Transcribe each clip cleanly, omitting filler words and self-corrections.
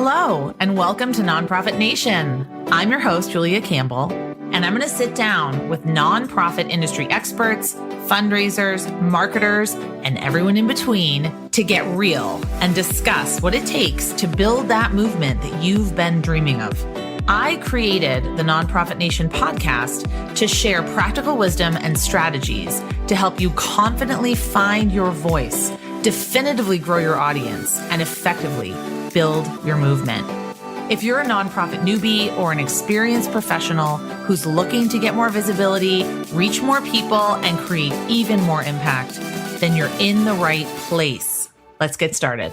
Hello, and welcome to Nonprofit Nation. I'm your host, Julia Campbell, and I'm going to sit down with nonprofit industry experts, fundraisers, marketers, and everyone in between to get real and discuss what it takes to build that movement that you've been dreaming of. I created the Nonprofit Nation podcast to share practical wisdom and strategies to help you confidently find your voice, definitively grow your audience, and effectively build your movement. If you're a nonprofit newbie or an experienced professional who's looking to get more visibility, reach more people, and create even more impact, then you're in the right place. Let's get started.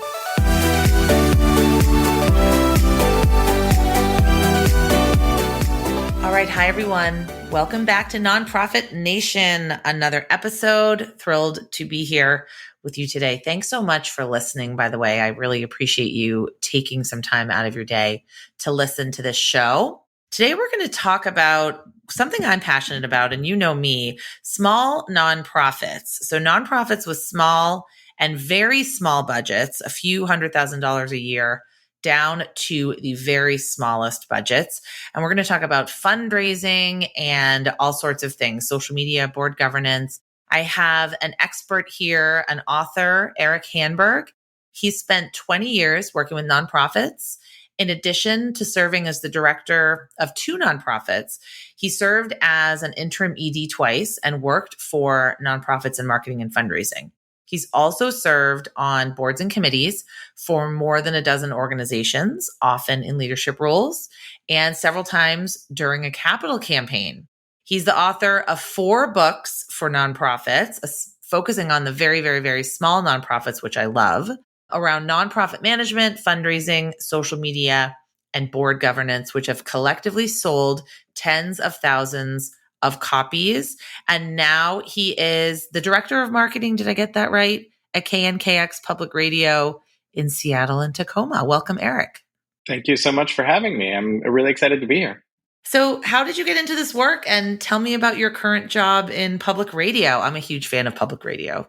All right. Hi, everyone. Welcome back to Nonprofit Nation. Another episode. Thrilled to be here with you today. Thanks so much for listening, by the way. I really appreciate you taking some time out of your day to listen to this show. Today, we're going to talk about something I'm passionate about, and you know me, small nonprofits. So nonprofits with small and very small budgets, a few $100,000 a year, down to the very smallest budgets. And we're going to talk about fundraising and all sorts of things, social media, board governance. I have an expert here, an author, Erik Hanberg. He spent 20 years working with nonprofits. In addition to serving as the director of two nonprofits, he served as an interim ED twice and worked for nonprofits in marketing and fundraising. He's also served on boards and committees for more than a dozen organizations, often in leadership roles, and several times during a capital campaign. He's the author of 4 books for nonprofits, focusing on the very, very, very small nonprofits, which I love, around nonprofit management, fundraising, social media, and board governance, which have collectively sold tens of thousands of copies. And now he is the director of marketing, did I get that right, at KNKX Public Radio in Seattle and Tacoma. Welcome, Erik. Thank you so much for having me. I'm really excited to be here. So how did you get into this work? And tell me about your current job in public radio. I'm a huge fan of public radio.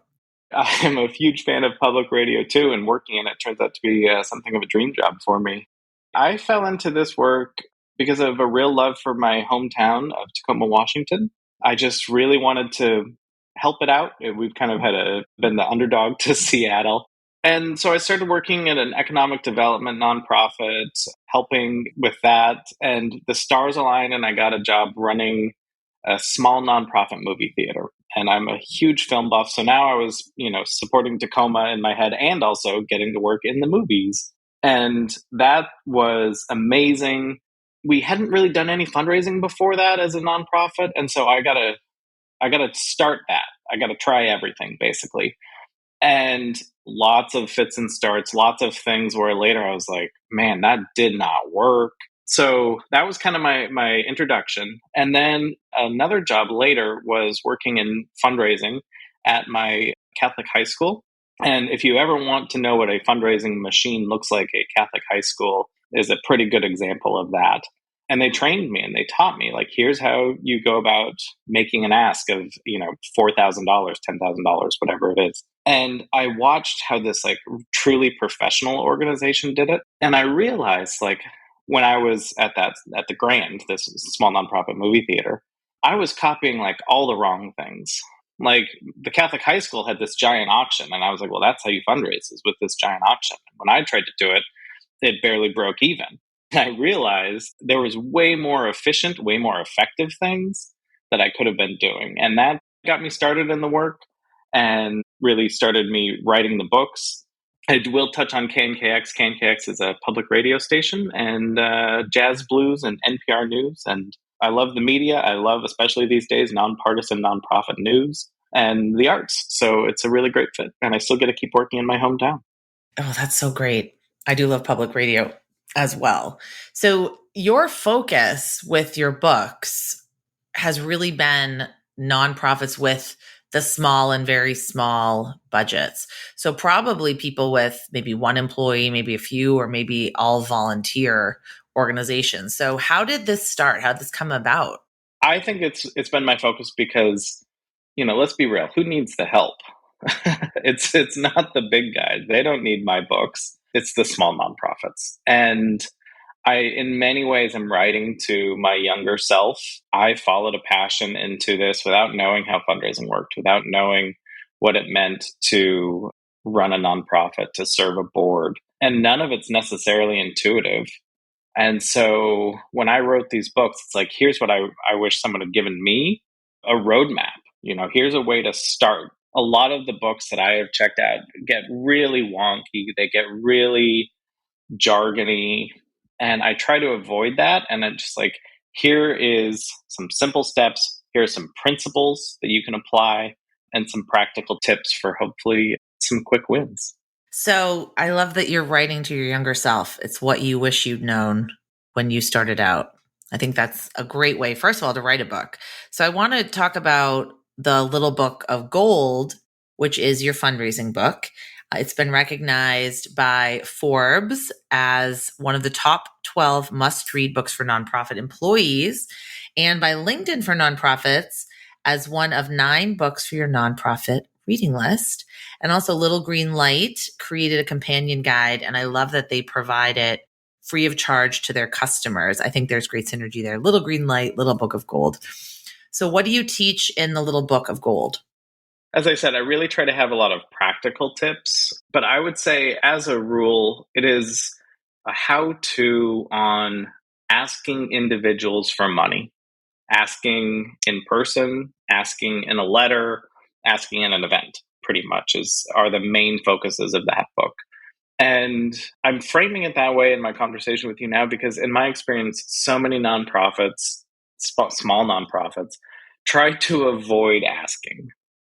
I'm a huge fan of public radio too, and working in it turns out to be something of a dream job for me. I fell into this work because of a real love for my hometown of Tacoma, Washington. I just really wanted to help it out. We've kind of been the underdog to Seattle. And so I started working at an economic development nonprofit, helping with that. And the stars aligned, and I got a job running a small nonprofit movie theater. And I'm a huge film buff. So now I was, supporting Tacoma in my head and also getting to work in the movies. And that was amazing. We hadn't really done any fundraising before that as a nonprofit. And so I gotta start that. I gotta try everything, basically. And lots of fits and starts, lots of things where later I was like, man, that did not work. So that was kind of my introduction. And then another job later was working in fundraising at my Catholic high school. And if you ever want to know what a fundraising machine looks like, a Catholic high school is a pretty good example of that. And they trained me and they taught me, like, here's how you go about making an ask of, $4,000, $10,000, whatever it is. And I watched how this truly professional organization did it. And I realized when I was at the Grand, this small nonprofit movie theater, I was copying all the wrong things. Like the Catholic high school had this giant auction. And I was like, well, that's how you fundraise, is with this giant auction. And when I tried to do it, it barely broke even. I realized there was way more efficient, way more effective things that I could have been doing. And that got me started in the work and really started me writing the books. I will touch on KNKX. KNKX is a public radio station, and jazz, blues, and NPR news. And I love the media. I love, especially these days, nonpartisan, nonprofit news and the arts. So it's a really great fit. And I still get to keep working in my hometown. Oh, that's so great. I do love public radio as well. So your focus with your books has really been nonprofits with the small and very small budgets. So probably people with maybe one employee, maybe a few, or maybe all volunteer organizations. So how did this start? How did this come about? I think it's been my focus because, let's be real. Who needs the help? It's not the big guys. They don't need my books. It's the small nonprofits. And I, in many ways, am writing to my younger self. I followed a passion into this without knowing how fundraising worked, without knowing what it meant to run a nonprofit, to serve a board. And none of it's necessarily intuitive. And so when I wrote these books, it's like, here's what I wish someone had given me, a roadmap. Here's a way to start. A lot of the books that I have checked out get really wonky. They get really jargony. And I try to avoid that. And I'm just like, here is some simple steps. Here are some principles that you can apply and some practical tips for hopefully some quick wins. So I love that you're writing to your younger self. It's what you wish you'd known when you started out. I think that's a great way, first of all, to write a book. So I want to talk about the Little Book of Gold, which is your fundraising book. It's been recognized by Forbes as one of the top 12 must-read books for nonprofit employees, and by LinkedIn for Nonprofits as one of 9 books for your nonprofit reading list. And also Little Green Light created a companion guide, and I love that they provide it free of charge to their customers. I think there's great synergy there. Little Green Light, Little Book of Gold. So what do you teach in the Little Book of Gold? As I said, I really try to have a lot of practical tips, but I would say as a rule, it is a how-to on asking individuals for money, asking in person, asking in a letter, asking in an event, pretty much are the main focuses of that book. And I'm framing it that way in my conversation with you now because in my experience, so many nonprofits, small nonprofits, try to avoid asking.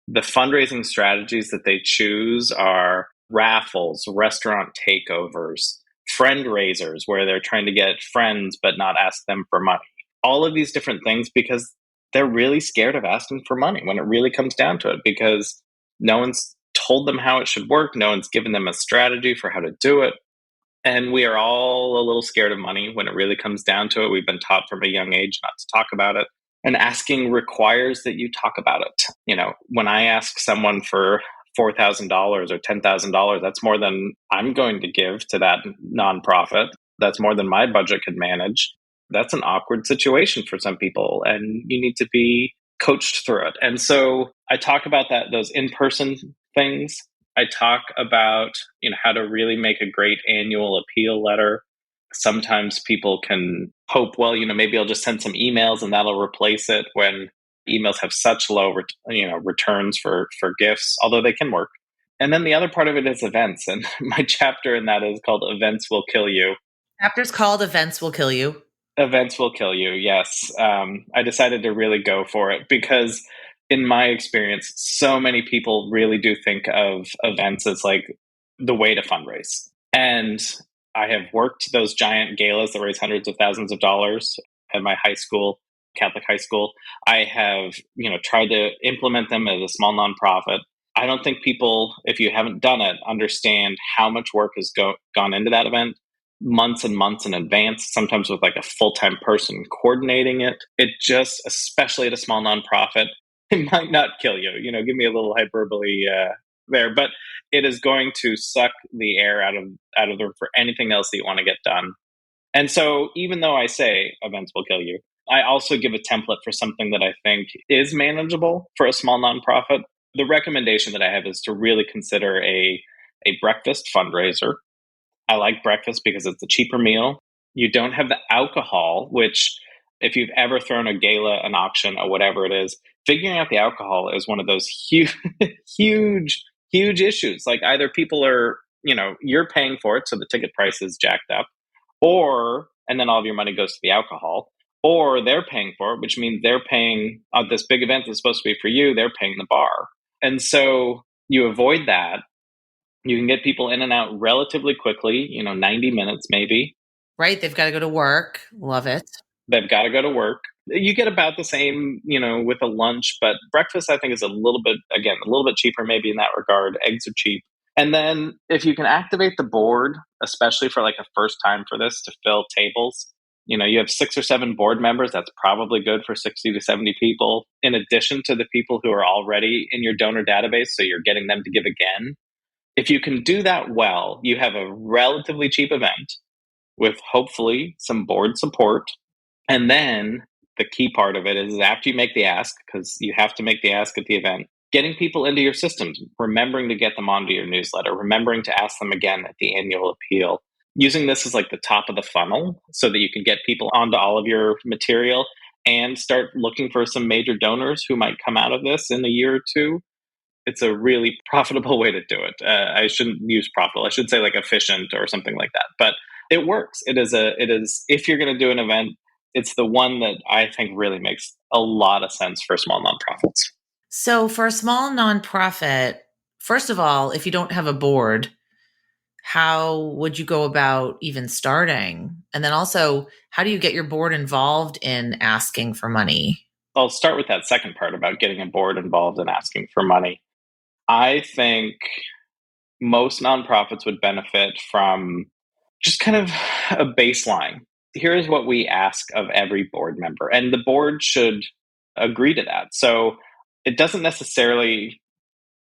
The fundraising strategies that they choose are raffles, restaurant takeovers, friend raisers, where they're trying to get friends but not ask them for money. All of these different things because they're really scared of asking for money when it really comes down to it, because no one's told them how it should work. No one's given them a strategy for how to do it. And we are all a little scared of money when it really comes down to it. We've been taught from a young age not to talk about it. And asking requires that you talk about it. When I ask someone for $4,000 or $10,000, that's more than I'm going to give to that nonprofit. That's more than my budget could manage. That's an awkward situation for some people, and you need to be coached through it. And so I talk about those in-person things. I talk about, how to really make a great annual appeal letter. Sometimes people can hope, well, maybe I'll just send some emails and that'll replace it, when emails have such low, returns for gifts, although they can work. And then the other part of it is events. And my chapter in that is called Events Will Kill You. Chapter's called Events Will Kill You. Events will kill you. Yes. I decided to really go for it because in my experience, so many people really do think of events as like the way to fundraise. And I have worked those giant galas that raise hundreds of thousands of dollars at my high school, Catholic high school. I have, tried to implement them as a small nonprofit. I don't think people, if you haven't done it, understand how much work has gone into that event, months and months in advance, sometimes with like a full-time person coordinating it. It just, especially at a small nonprofit, it might not kill you. Give me a little hyperbole there, but it is going to suck the air out of the room for anything else that you want to get done. And so even though I say events will kill you, I also give a template for something that I think is manageable for a small nonprofit. The recommendation that I have is to really consider a breakfast fundraiser. I like breakfast because it's a cheaper meal. You don't have the alcohol, which if you've ever thrown a gala, an auction, or whatever it is, figuring out the alcohol is one of those huge, huge issues. Like either people are, you're paying for it, so the ticket price is jacked up, and then all of your money goes to the alcohol, or they're paying for it, which means they're paying this big event that's supposed to be for you, they're paying the bar. And so you avoid that. You can get people in and out relatively quickly, 90 minutes maybe. Right. They've got to go to work. Love it. They've got to go to work. You get about the same, with a lunch, but breakfast I think is a little bit cheaper maybe in that regard. Eggs are cheap. And then if you can activate the board, especially for like a first time for this, to fill tables, you have 6 or 7 board members. That's probably good for 60 to 70 people, in addition to the people who are already in your donor database. So you're getting them to give again. If you can do that well, you have a relatively cheap event with hopefully some board support. And then the key part of it is after you make the ask, because you have to make the ask at the event, getting people into your systems, remembering to get them onto your newsletter, remembering to ask them again at the annual appeal, using this as like the top of the funnel so that you can get people onto all of your material and start looking for some major donors who might come out of this in a year or two. It's a really profitable way to do it. I shouldn't use profitable. I should say like efficient or something like that. But it works. It is if you're going to do an event, it's the one that I think really makes a lot of sense for small nonprofits. So for a small nonprofit, first of all, if you don't have a board, how would you go about even starting? And then also, how do you get your board involved in asking for money? I'll start with that second part about getting a board involved in asking for money. I think most nonprofits would benefit from just kind of a baseline. Here's what we ask of every board member, and the board should agree to that. So it doesn't necessarily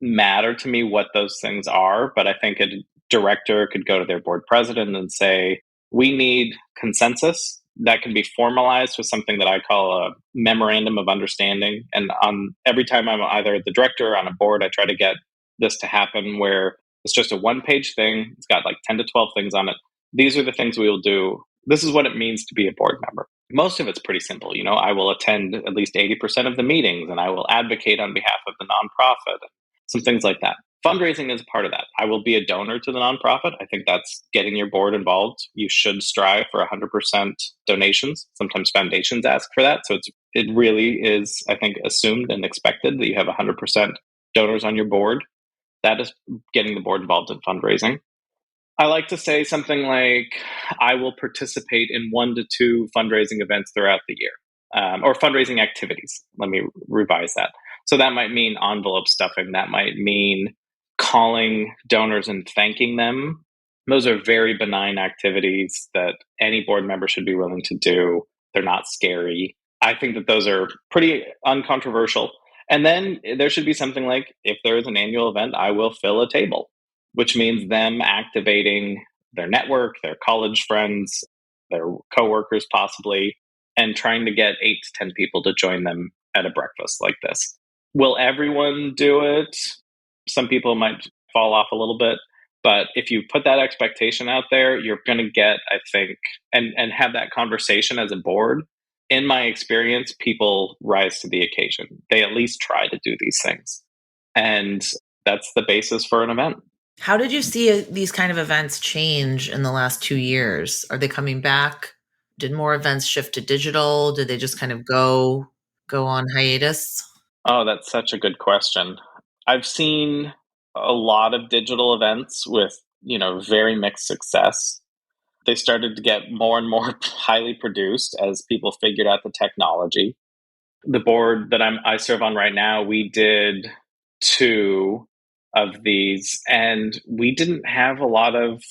matter to me what those things are, but I think a director could go to their board president and say, we need consensus that can be formalized with something that I call a memorandum of understanding. And on every time I'm either the director or on a board, I try to get this to happen where it's just a one-page thing. It's got like 10 to 12 things on it. These are the things we will do. This is what it means to be a board member. Most of it's pretty simple. I will attend at least 80% of the meetings and I will advocate on behalf of the nonprofit, some things like that. Fundraising is a part of that. I will be a donor to the nonprofit. I think that's getting your board involved. You should strive for 100% donations. Sometimes foundations ask for that. So it really is, I think, assumed and expected that you have 100% donors on your board. That is getting the board involved in fundraising. I like to say something like, I will participate in 1 to 2 fundraising events throughout the year, or fundraising activities. Let me revise that. So that might mean envelope stuffing. That might mean calling donors and thanking them. Those are very benign activities that any board member should be willing to do. They're not scary. I think that those are pretty uncontroversial. And then there should be something like, if there is an annual event, I will fill a table, which means them activating their network, their college friends, their coworkers possibly, and trying to get 8 to 10 people to join them at a breakfast like this. Will everyone do it? Some people might fall off a little bit, but if you put that expectation out there, you're going to get, I think, and have that conversation as a board. In my experience, people rise to the occasion. They at least try to do these things. And that's the basis for an event. How did you see these kind of events change in the last 2 years? Are they coming back? Did more events shift to digital? Did they just kind of go on hiatus? Oh, that's such a good question. I've seen a lot of digital events with, very mixed success. They started to get more and more highly produced as people figured out the technology. The board that I serve on right now, we did 2 of these, and we didn't have a lot of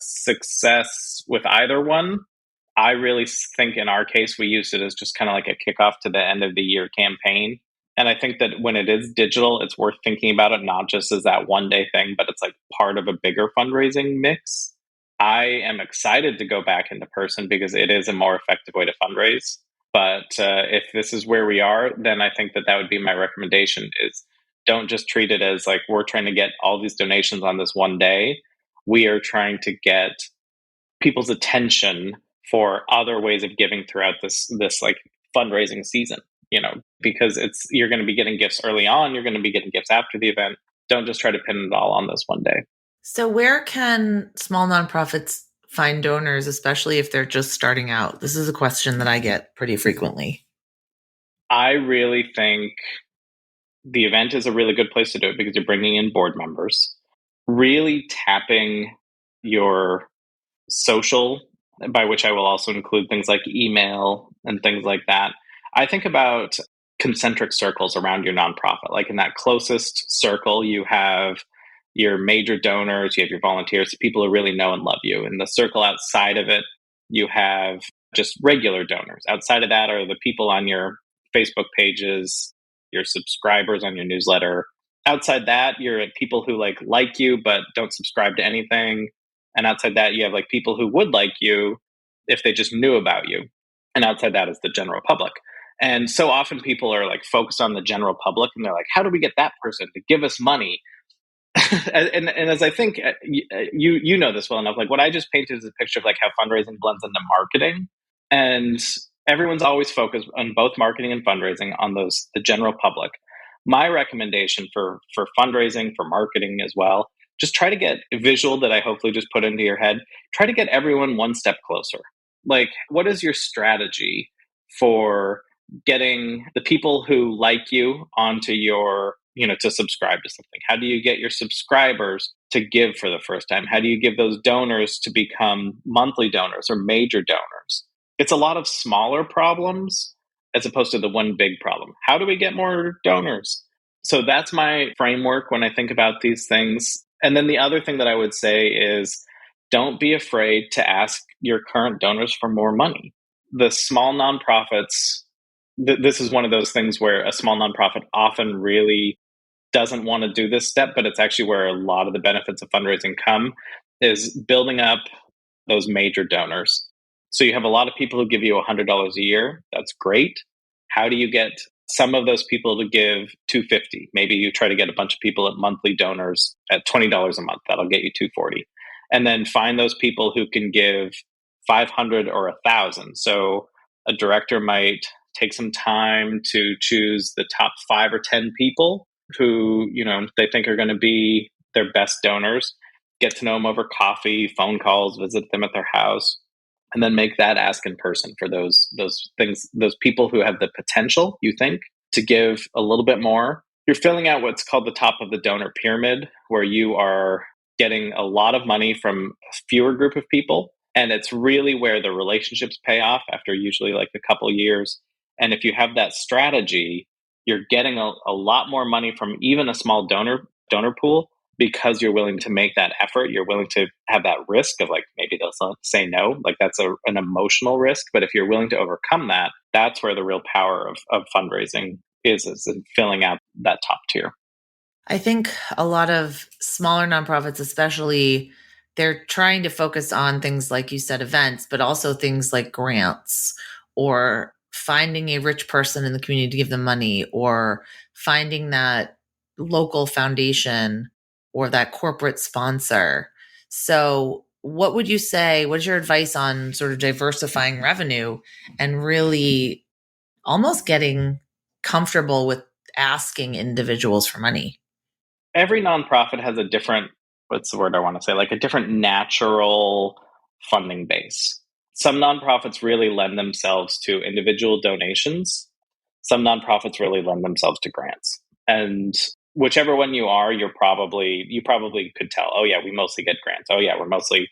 success with either one. I really think in our case, we used it as just kind of like a kickoff to the end of the year campaign. And I think that when it is digital, it's worth thinking about it not just as that one day thing, but it's like part of a bigger fundraising mix. I am excited to go back into person because it is a more effective way to fundraise. But if this is where we are, then I think that would be my recommendation is don't just treat it as like we're trying to get all these donations on this one day. We are trying to get people's attention for other ways of giving throughout this like fundraising season, because you're going to be getting gifts early on, you're going to be getting gifts after the event. Don't just try to pin it all on this one day. So where can small nonprofits find donors, especially if they're just starting out? This is a question that I get pretty frequently. I really think the event is a really good place to do it because you're bringing in board members, really tapping your social, by which I will also include things like email and things like that. I think about concentric circles around your nonprofit. Like in that closest circle, you have your major donors, you have your volunteers, people who really know and love you. In the circle outside of it, you have just regular donors. Outside of that are the people on your Facebook pages, your subscribers on your newsletter, Outside that, you're at people who like you but don't subscribe to anything. And outside that, you have like people who would like you if they just knew about you. And outside that is the general public. And so often people are like focused on the general public and they're like, how do we get that person to give us money? And as I think you know this well enough, like what I just painted is a picture of like how fundraising blends into marketing, and everyone's always focused on both marketing and fundraising on the general public. My recommendation for fundraising, for marketing as well, just try to get a visual that I hopefully just put into your head. Try to get everyone one step closer. Like, what is your strategy for getting the people who like you onto your, to subscribe to something? How do you get your subscribers to give for the first time? How do you give those donors to become monthly donors or major donors? It's a lot of smaller problems as opposed to the one big problem. How do we get more donors? So that's my framework when I think about these things. And then the other thing that I would say is don't be afraid to ask your current donors for more money. The small nonprofits, this is one of those things where a small nonprofit often really doesn't want to do this step, but it's actually where a lot of the benefits of fundraising come, is building up those major donors. So you have a lot of people who give you $100 a year. That's great. How do you get some of those people to give $250? Maybe you try to get a bunch of people at monthly donors at $20 a month. That'll get you $240. And then find those people who can give 500 or 1,000. So a director might take some time to choose the top 5 or 10 people who, they think are going to be their best donors, get to know them over coffee, phone calls, visit them at their house, and then make that ask in person for those things, those people who have the potential, you think, to give a little bit more. You're filling out what's called the top of the donor pyramid, where you are getting a lot of money from a fewer group of people. And it's really where the relationships pay off after usually like a couple years. And if you have that strategy, you're getting a lot more money from even a small donor pool, because you're willing to make that effort. You're willing to have that risk of like, maybe they'll say no. Like that's an emotional risk. But if you're willing to overcome that, that's where the real power of fundraising is in filling out that top tier. I think a lot of smaller nonprofits, especially, they're trying to focus on things like you said, events, but also things like grants or finding a rich person in the community to give them money, or finding that local foundation or that corporate sponsor. So, what would you say? What is your advice on sort of diversifying revenue and really almost getting comfortable with asking individuals for money? Every nonprofit has a different, what's the word I want to say, like a different natural funding base. Some nonprofits really lend themselves to individual donations. Some nonprofits really lend themselves to grants. And whichever one you are, you probably could tell, oh yeah, we mostly get grants. Oh yeah, we're mostly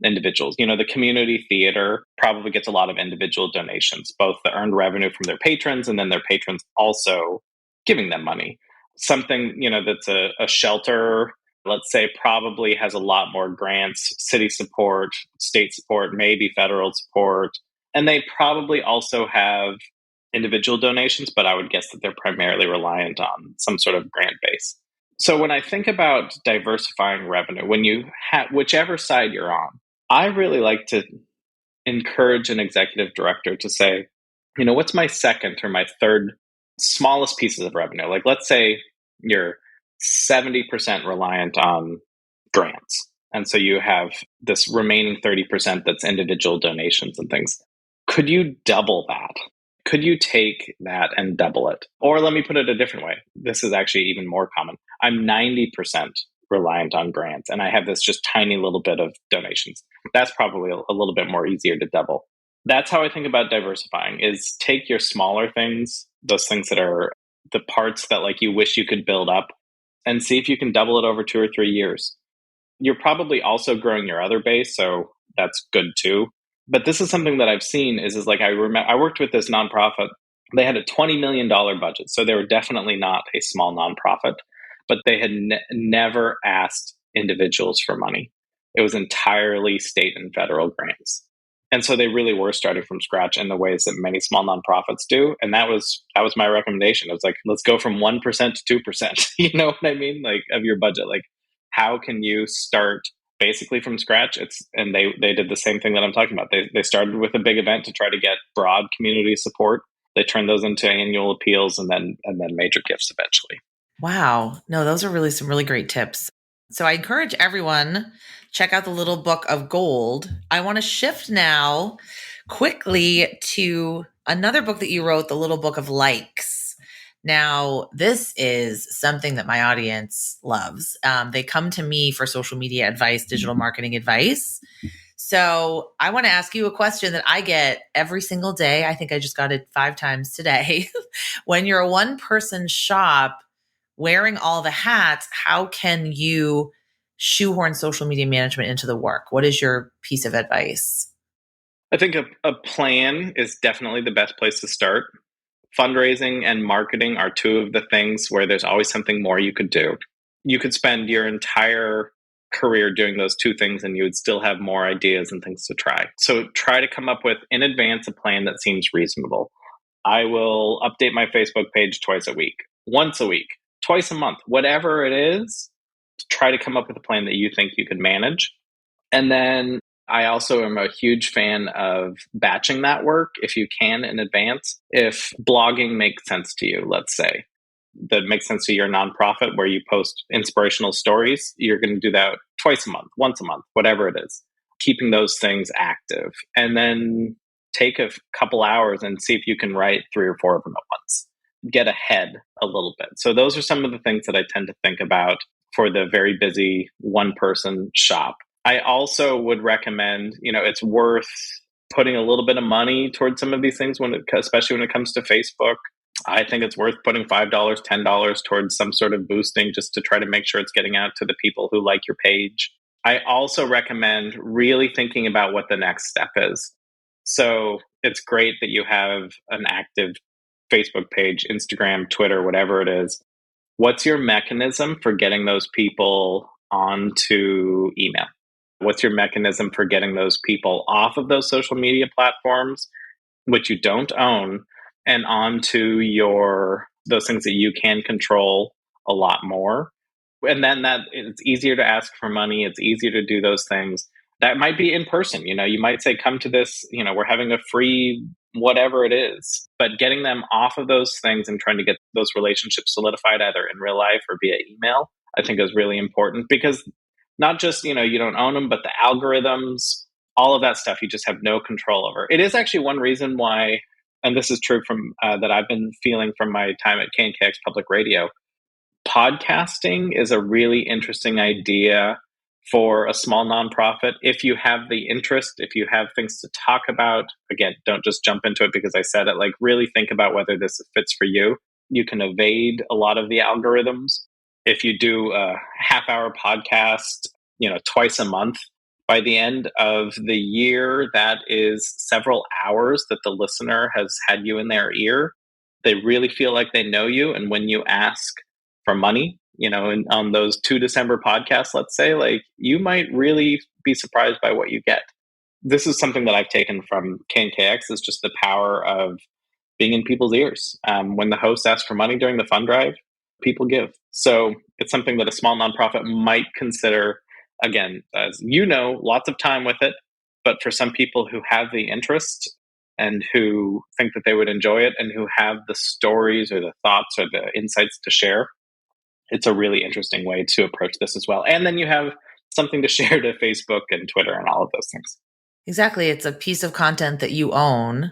individuals. The community theater probably gets a lot of individual donations, both the earned revenue from their patrons and then their patrons also giving them money. Something, that's a shelter, let's say, probably has a lot more grants, city support, state support, maybe federal support. And they probably also have individual donations, but I would guess that they're primarily reliant on some sort of grant base. So when I think about diversifying revenue, when you have whichever side you're on, I really like to encourage an executive director to say, what's my second or my third smallest pieces of revenue? Like, let's say you're 70% reliant on grants. And so you have this remaining 30% that's individual donations and things. Could you double that? Could you take that and double it? Or let me put it a different way. This is actually even more common. I'm 90% reliant on grants, and I have this just tiny little bit of donations. That's probably a little bit more easier to double. That's how I think about diversifying, is take your smaller things, those things that are the parts that like you wish you could build up, and see if you can double it over 2 or 3 years. You're probably also growing your other base, so that's good too. But this is something that I've seen is like, I worked with this nonprofit. They had a $20 million budget. So they were definitely not a small nonprofit, but they had never asked individuals for money. It was entirely state and federal grants. And so they really were starting from scratch in the ways that many small nonprofits do. And that was my recommendation. It was like, let's go from 1% to 2%. You know what I mean? Like, of your budget. Like, how can you start basically from scratch? And they did the same thing that I'm talking about. They started with a big event to try to get broad community support. They turned those into annual appeals and then major gifts eventually. Wow. No, those are really some really great tips. So I encourage everyone, check out the Little Book of Gold. I want to shift now quickly to another book that you wrote, The Little Book of Likes. Now, this is something that my audience loves. They come to me for social media advice, digital marketing advice. So I want to ask you a question that I get every single day. I think I just got it 5 times today. When you're a one-person shop wearing all the hats, how can you shoehorn social media management into the work? What is your piece of advice? I think a plan is definitely the best place to start. Fundraising and marketing are two of the things where there's always something more you could do. You could spend your entire career doing those two things and you would still have more ideas and things to try. So try to come up with in advance a plan that seems reasonable. I will update my Facebook page twice a week, once a week, twice a month, whatever it is. Try to come up with a plan that you think you could manage. And then I also am a huge fan of batching that work if you can in advance. If blogging makes sense to you, let's say, that makes sense to your nonprofit where you post inspirational stories, you're going to do that twice a month, once a month, whatever it is, keeping those things active. And then take a couple hours and see if you can write 3 or 4 of them at once. Get ahead a little bit. So those are some of the things that I tend to think about for the very busy one person shop. I also would recommend, it's worth putting a little bit of money towards some of these things, especially when it comes to Facebook. I think it's worth putting $5, $10 towards some sort of boosting just to try to make sure it's getting out to the people who like your page. I also recommend really thinking about what the next step is. So it's great that you have an active Facebook page, Instagram, Twitter, whatever it is. What's your mechanism for getting those people onto email? What's your mechanism for getting those people off of those social media platforms, which you don't own, and onto those things that you can control a lot more? And then that it's easier to ask for money. It's easier to do those things. That might be in person. You might say, come to this, we're having a free whatever it is, but getting them off of those things and trying to get those relationships solidified either in real life or via email, I think is really important because not just, you don't own them, but the algorithms, all of that stuff, you just have no control over. It is actually one reason why, and this is true from that I've been feeling from my time at KNKX Public Radio, podcasting is a really interesting idea for a small nonprofit. If you have the interest, if you have things to talk about, again, don't just jump into it because I said it, like really think about whether this fits for you. You can evade a lot of the algorithms. If you do a half-hour podcast, twice a month, by the end of the year, that is several hours that the listener has had you in their ear. They really feel like they know you. And when you ask for money, on those 2 December podcasts, let's say, like you might really be surprised by what you get. This is something that I've taken from KNKX is just the power of being in people's ears. When the host asks for money during the fund drive, people give. So it's something that a small nonprofit might consider. Again, as you know, lots of time with it, but for some people who have the interest and who think that they would enjoy it and who have the stories or the thoughts or the insights to share, it's a really interesting way to approach this as well. And then you have something to share to Facebook and Twitter and all of those things. Exactly. It's a piece of content that you own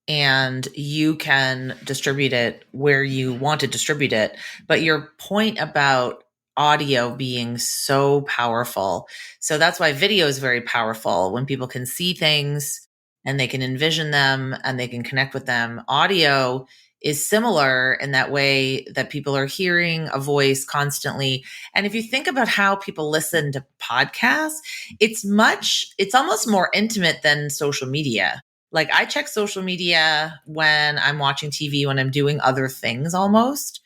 and you can distribute it where you want to distribute it. But your point about audio being so powerful. So that's why video is very powerful when people can see things and they can envision them and they can connect with them. Audio is similar in that way that people are hearing a voice constantly. And if you think about how people listen to podcasts, it's almost more intimate than social media. Like I check social media when I'm watching TV, when I'm doing other things almost.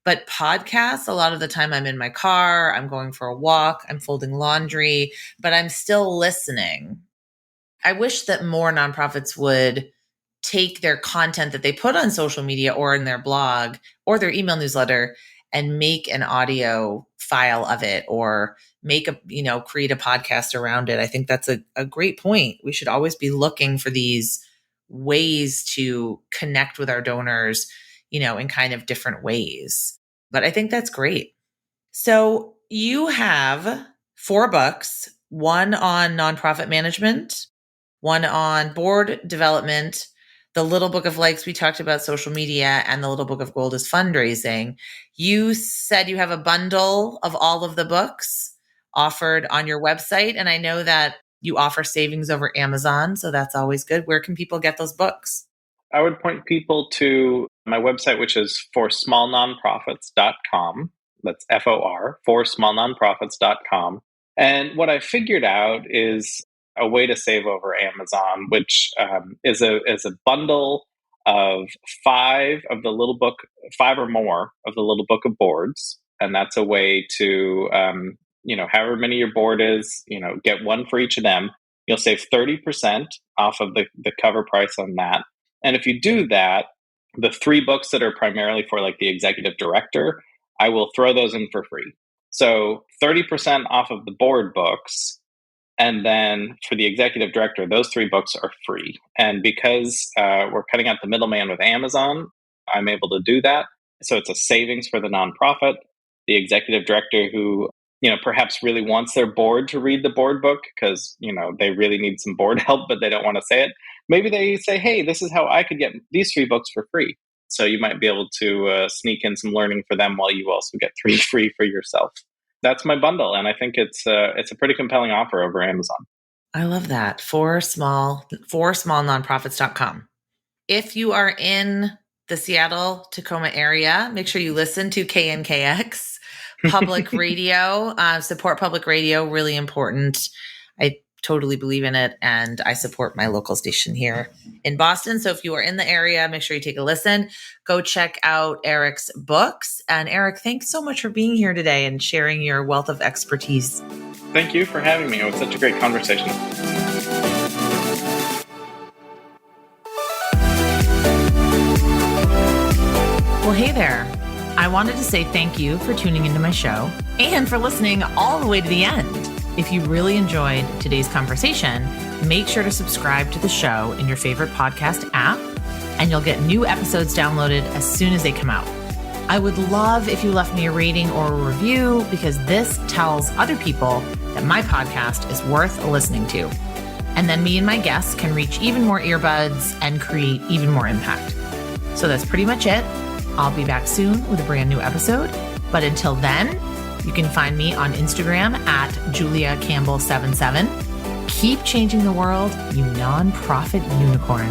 But podcasts, a lot of the time I'm in my car, I'm going for a walk, I'm folding laundry, but I'm still listening. I wish that more nonprofits would take their content that they put on social media or in their blog or their email newsletter and make an audio file of it, or make create a podcast around it. I think that's a great point. We should always be looking for these ways to connect with our donors, in kind of different ways. But I think that's great. So you have 4 books, one on nonprofit management, one on board development, the Little Book of Likes, we talked about social media, and the Little Book of Gold is fundraising. You said you have a bundle of all of the books offered on your website. And I know that you offer savings over Amazon, so that's always good. Where can people get those books? I would point people to my website, which is forsmallnonprofits.com. That's FOR, forsmallnonprofits.com. And what I figured out is a way to save over Amazon, which is a bundle of 5 of the little book, 5 or more of the Little Book of Boards. And that's a way to, however many your board is, get one for each of them. You'll save 30% off of the cover price on that. And if you do that, the 3 books that are primarily for like the executive director, I will throw those in for free. So 30% off of the board books. And then for the executive director, those 3 books are free. And because we're cutting out the middleman with Amazon, I'm able to do that. So it's a savings for the nonprofit. The executive director who, perhaps really wants their board to read the board book because, they really need some board help, but they don't want to say it. Maybe they say, hey, this is how I could get these 3 books for free. So you might be able to sneak in some learning for them while you also get 3 free for yourself. That's my bundle. And I think it's a pretty compelling offer over Amazon. I love that. forsmallnonprofits.com. If you are in the Seattle, Tacoma area, make sure you listen to KNKX public radio, support public radio, really important. I totally believe in it. And I support my local station here in Boston. So if you are in the area, make sure you take a listen. Go check out Erik's books. And Erik, thanks so much for being here today and sharing your wealth of expertise. Thank you for having me. It was such a great conversation. Well, hey there. I wanted to say thank you for tuning into my show and for listening all the way to the end. If you really enjoyed today's conversation, make sure to subscribe to the show in your favorite podcast app, and you'll get new episodes downloaded as soon as they come out. I would love if you left me a rating or a review, because this tells other people that my podcast is worth listening to. And then me and my guests can reach even more earbuds and create even more impact. So that's pretty much it. I'll be back soon with a brand new episode. But until then, you can find me on Instagram at JuliaCampbell77. Keep changing the world, you nonprofit unicorn.